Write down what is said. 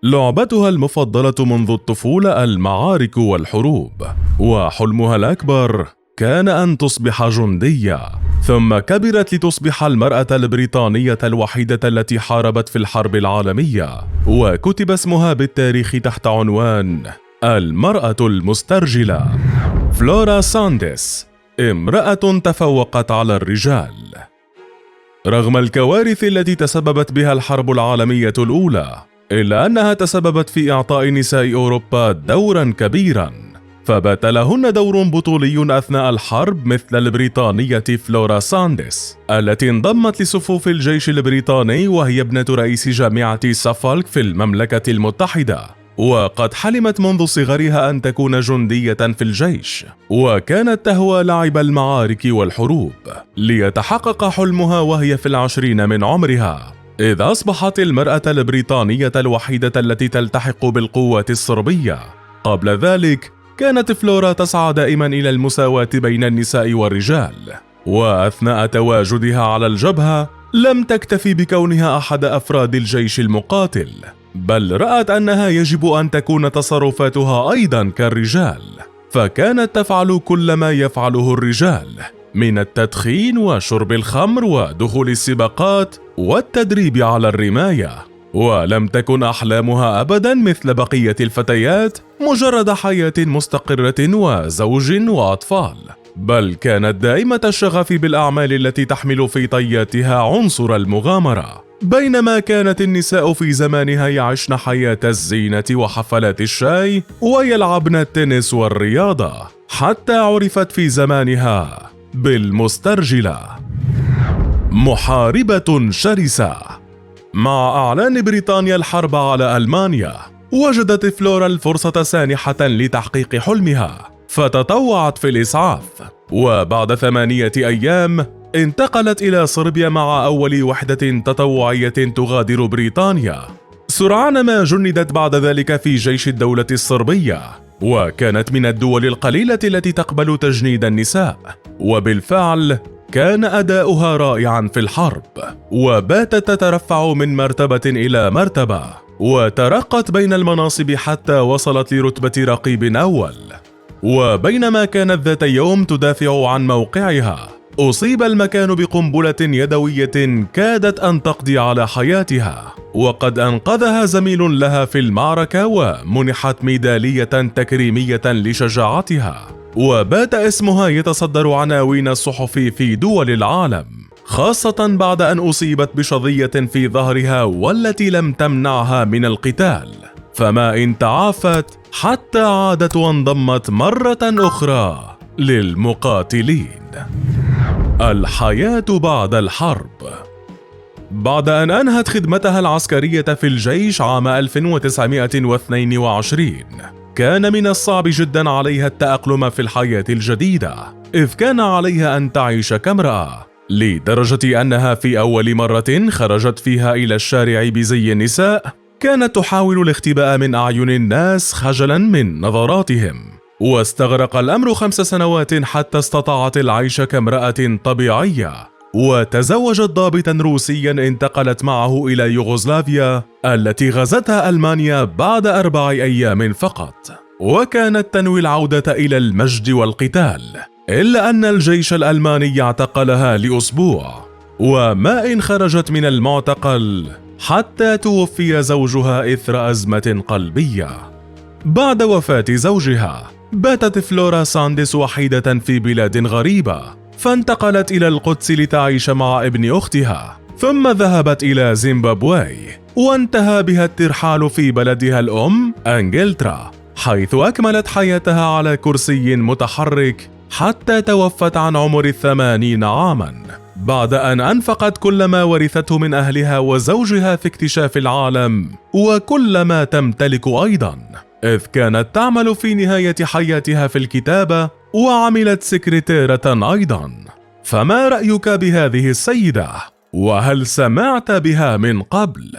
لعبتها المفضلة منذ الطفولة المعارك والحروب، وحلمها الأكبر كان أن تصبح جندية، ثم كبرت لتصبح المرأة البريطانية الوحيدة التي حاربت في الحرب العالمية، وكتب اسمها بالتاريخ تحت عنوان المرأة المسترجلة. فلورا سانديس، امرأة تفوقت على الرجال. رغم الكوارث التي تسببت بها الحرب العالمية الأولى، إلا أنها تسببت في إعطاء نساء أوروبا دورا كبيرا، فبات لهن دور بطولي أثناء الحرب، مثل البريطانية فلورا سانديس التي انضمت لصفوف الجيش البريطاني وهي ابنة رئيس جامعة سافولك في المملكة المتحدة، وقد حلمت منذ صغرها أن تكون جندية في الجيش، وكانت تهوى لعب المعارك والحروب ليتحقق حلمها وهي في 20 من عمرها، إذ أصبحت المرأة البريطانية الوحيدة التي تلتحق بالقوات الصربية. قبل ذلك كانت فلورا تسعى دائما إلى المساواة بين النساء والرجال، وأثناء تواجدها على الجبهة لم تكتفي بكونها أحد أفراد الجيش المقاتل، بل رأت أنها يجب أن تكون تصرفاتها أيضا كالرجال، فكانت تفعل كل ما يفعله الرجال من التدخين وشرب الخمر ودخول السباقات والتدريب على الرماية. ولم تكن أحلامها أبدا مثل بقية الفتيات مجرد حياة مستقرة وزوج وأطفال، بل كانت دائمة الشغف بالأعمال التي تحمل في طياتها عنصر المغامرة. بينما كانت النساء في زمانها يعشن حياة الزينة وحفلات الشاي ويلعبن التنس والرياضة، حتى عرفت في زمانها بالمسترجلة. محاربة شرسة. مع إعلان بريطانيا الحرب على ألمانيا، وجدت فلورا الفرصة سانحة لتحقيق حلمها، فتطوعت في الإسعاف، وبعد 8 أيام انتقلت إلى صربيا مع أول وحدة تطوعية تغادر بريطانيا. سرعان ما جندت بعد ذلك في جيش الدولة الصربية، وكانت من الدول القليلة التي تقبل تجنيد النساء، وبالفعل كان أداؤها رائعا في الحرب، وباتت تترفع من مرتبة إلى مرتبة، وترقت بين المناصب حتى وصلت لرتبة رقيب أول. وبينما كانت ذات يوم تدافع عن موقعها، أصيب المكان بقنبلة يدوية كادت أن تقضي على حياتها، وقد أنقذها زميل لها في المعركة ومنحت ميدالية تكريمية لشجاعتها، وبات اسمها يتصدر عناوين الصحف في دول العالم، خاصة بعد أن أصيبت بشظية في ظهرها والتي لم تمنعها من القتال، فما إن تعافت حتى عادت وانضمت مرة أخرى للمقاتلين. الحياة بعد الحرب. بعد أن أنهت خدمتها العسكرية في الجيش عام 1922، كان من الصعب جدا عليها التأقلم في الحياة الجديدة، إذ كان عليها أن تعيش كامرأة، لدرجة أنها في أول مرة خرجت فيها إلى الشارع بزي النساء كانت تحاول الاختباء من أعين الناس خجلا من نظراتهم، واستغرق الأمر 5 سنوات حتى استطاعت العيش كامرأة طبيعية، وتزوجت ضابطا روسيا انتقلت معه إلى يوغوسلافيا التي غزتها ألمانيا بعد 4 أيام فقط، وكانت تنوي العودة إلى المجد والقتال، إلا أن الجيش الألماني اعتقلها لأسبوع، وما إن خرجت من المعتقل حتى توفي زوجها إثر أزمة قلبية. بعد وفاة زوجها باتت فلورا سانديس وحيدة في بلاد غريبة، فانتقلت إلى القدس لتعيش مع ابن أختها، ثم ذهبت إلى زيمبابوي، وانتهى بها الترحال في بلدها الأم إنجلترا، حيث أكملت حياتها على كرسي متحرك حتى توفت عن عمر 80 عاما، بعد أن أنفقت كل ما ورثته من أهلها وزوجها في اكتشاف العالم وكل ما تمتلك أيضا، إذ كانت تعمل في نهاية حياتها في الكتابة وعملت سكرتيرة أيضا. فما رأيك بهذه السيدة؟ وهل سمعت بها من قبل؟